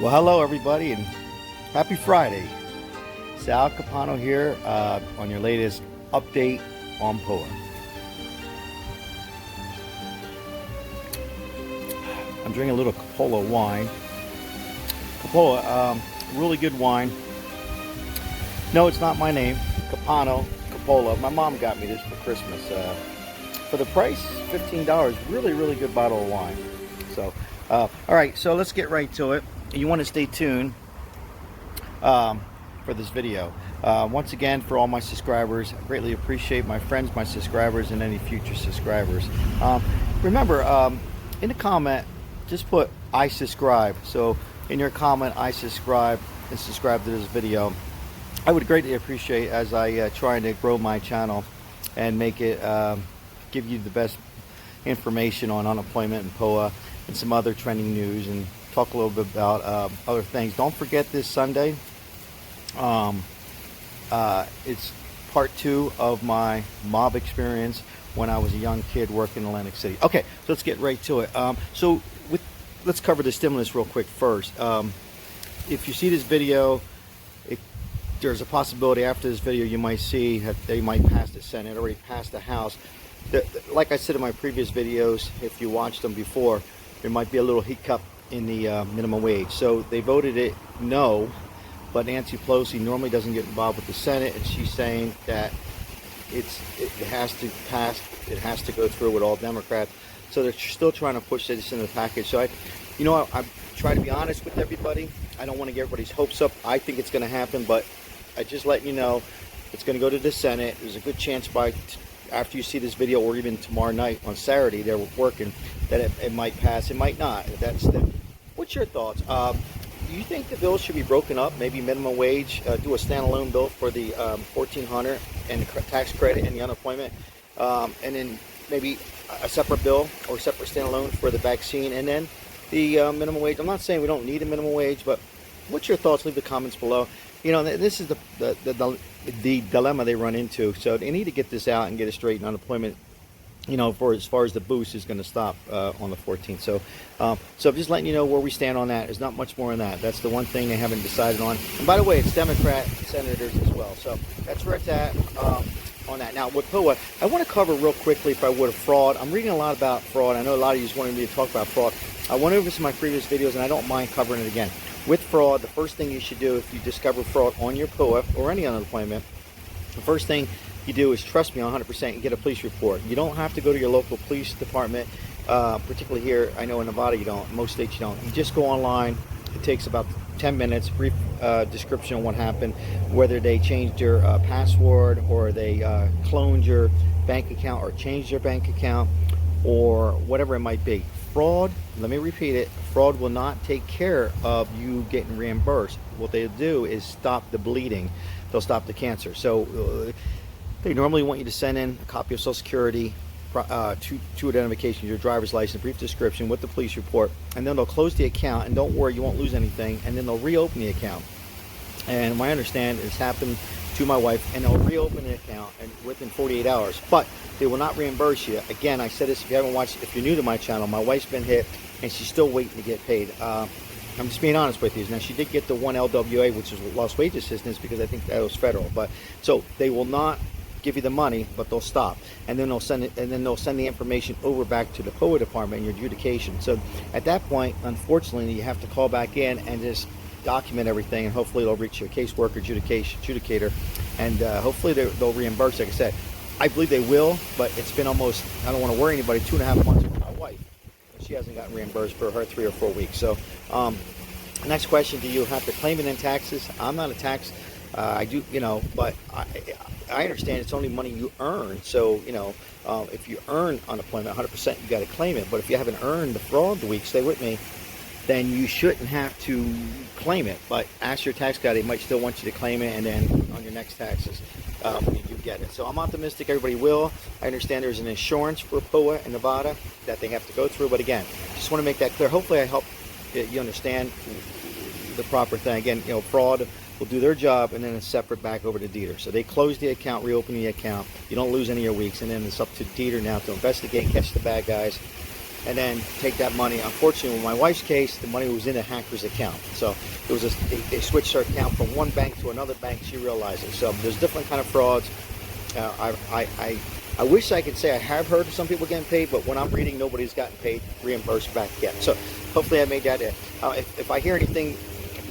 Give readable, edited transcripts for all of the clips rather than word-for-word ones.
Well, hello everybody, and happy Friday. Sal Capano here on your latest update on Pua. I'm drinking a little Coppola wine. Coppola, really good wine. No, it's not my name. Capano, Coppola. My mom got me this for Christmas. For the price, $15. Really, really good bottle of wine. So, all right, so let's get right to it. You want to stay tuned for this video. Once again, for all my subscribers, I greatly appreciate my friends, my subscribers, and any future subscribers. Remember, in the comment, just put I subscribe. So in your comment, I subscribe, and subscribe to this video. I would greatly appreciate, as I try to grow my channel and make it give you the best information on unemployment and PUA and some other trending news, and talk a little bit about other things. Don't forget this Sunday, it's part 2 of my mob experience when I was a young kid working in Atlantic City. Okay, so let's get right to it. Let's cover the stimulus real quick first. If you see this video, there's a possibility after this video you might see that they might pass the Senate, already passed the House. Like I said in my previous videos, if you watched them before, there might be a little hiccup in the minimum wage. So they voted it no, but Nancy Pelosi normally doesn't get involved with the Senate, and she's saying that it has to pass, it has to go through with all Democrats. So they're still trying to push this into the package. So I try to be honest with everybody. I don't want to get everybody's hopes up. I think it's going to happen, but I just let you know it's going to go to the Senate. There's a good chance after you see this video, or even tomorrow night on Saturday, they're working, that it might pass, it might not. What's your thoughts? Do you think the bill should be broken up? Maybe minimum wage, do a standalone bill for the $1,400 and the tax credit and the unemployment, and then maybe a separate bill or separate standalone for the vaccine, and then the minimum wage. I'm not saying we don't need a minimum wage, but what's your thoughts? Leave the comments below. You know, this is the dilemma they run into. So they need to get this out and get it straight. And unemployment, you know, as far as the boost is going to stop on the 14th. So I'm just letting you know where we stand on that. There's not much more on that. That's the one thing they haven't decided on. And by the way, it's Democrat senators as well. So that's where it's at on that. Now with PUA, I want to cover real quickly, if I would, fraud. I'm reading a lot about fraud. I know a lot of you just wanted me to talk about fraud. I went over some of my previous videos, and I don't mind covering it again. With fraud, the first thing you should do if you discover fraud on your PUA or any unemployment, the first thing you do is, trust me 100%, and get a police report. You don't have to go to your local police department, particularly here. I know in Nevada you don't, most states you don't. You just go online. It takes about 10 minutes, brief description of what happened, whether they changed your password, or they cloned your bank account, or changed your bank account, or whatever it might be. Fraud, let me repeat it, fraud will not take care of you getting reimbursed. What they'll do is stop the bleeding. They'll stop the cancer. So they normally want you to send in a copy of Social Security, two identifications, your driver's license, brief description with the police report, and then they'll close the account, and don't worry, you won't lose anything, and then they'll reopen the account. And my understanding, it's happened to my wife, and they'll reopen the account and within 48 hours, but they will not reimburse you. Again, I said this, if you haven't watched, if you're new to my channel, my wife's been hit and she's still waiting to get paid. I'm just being honest with you. Now, she did get the one LWA, which is lost wage assistance, because I think that was federal. But so they will not give you the money, but they'll stop, and then they'll send it, and then they'll send the information over back to the PUA department and your adjudication. So at that point, unfortunately, you have to call back in and just document everything, and hopefully they'll reach your caseworker, adjudicator, and hopefully they'll reimburse. Like I said, I believe they will, but it's been almost, I don't want to worry anybody, 2.5 months with my wife, and she hasn't gotten reimbursed for her 3 or 4 weeks. So next question, do you have to claim it in taxes? I'm not a tax, I do, you know, but I understand it's only money you earn. So, you know, if you earn unemployment 100%, you got to claim it. But if you haven't earned the fraud week, stay with me, then you shouldn't have to claim it. But ask your tax guy, they might still want you to claim it, and then on your next taxes, when you do get it. So I'm optimistic everybody will. I understand there's an insurance for PUA in Nevada that they have to go through, but again, just want to make that clear. Hopefully I help you understand the proper thing. Again, you know, fraud will do their job, and then it's separate back over to Dieter. So they close the account, reopen the account. You don't lose any of your weeks, and then it's up to Dieter now to investigate, catch the bad guys, and then take that money. Unfortunately, in my wife's case, the money was in a hacker's account. So it was they switched her account from one bank to another bank. She realized it. So there's different kind of frauds. I wish I could say I have heard of some people getting paid, but when I'm reading, nobody's gotten paid, reimbursed back yet. So hopefully I made that. If I hear anything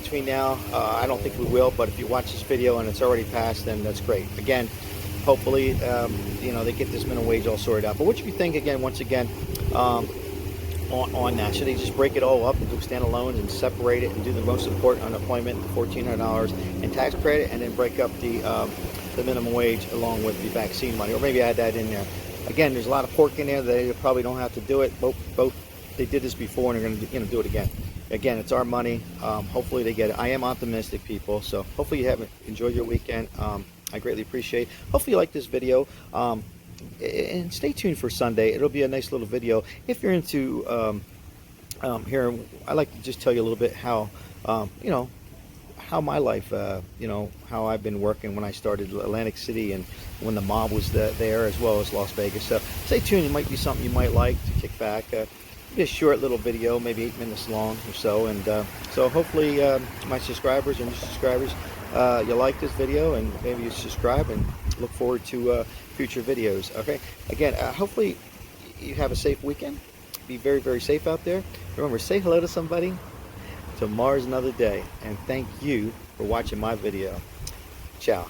between now, I don't think we will, but if you watch this video and it's already passed, then that's great. Again, hopefully, they get this minimum wage all sorted out. But what do you think, again, once again, on that? Should they just break it all up and do standalones and separate it and do the most important unemployment, $1,400 and tax credit, and then break up the minimum wage along with the vaccine money? Or maybe add that in there. Again, there's a lot of pork in there. They probably don't have to do it. Both they did this before, and they're going to do it again. Again, it's our money. Hopefully they get it. I am optimistic, people. So hopefully you have enjoyed your weekend. I greatly appreciate it. Hopefully you like this video. And stay tuned for Sunday. It'll be a nice little video. If you're into here, I like to just tell you a little bit how how my life, how I've been working when I started Atlantic City and when the mob was there, as well as Las Vegas. So stay tuned. It might be something you might like to kick back. Be a short little video, maybe 8 minutes long or so. And so hopefully my subscribers and new subscribers, you like this video, and maybe you subscribe, and look forward to future videos. Okay, again, hopefully you have a safe weekend. Be very, very safe out there. Remember, say hello to somebody. Tomorrow's another day, and thank you for watching my video. Ciao.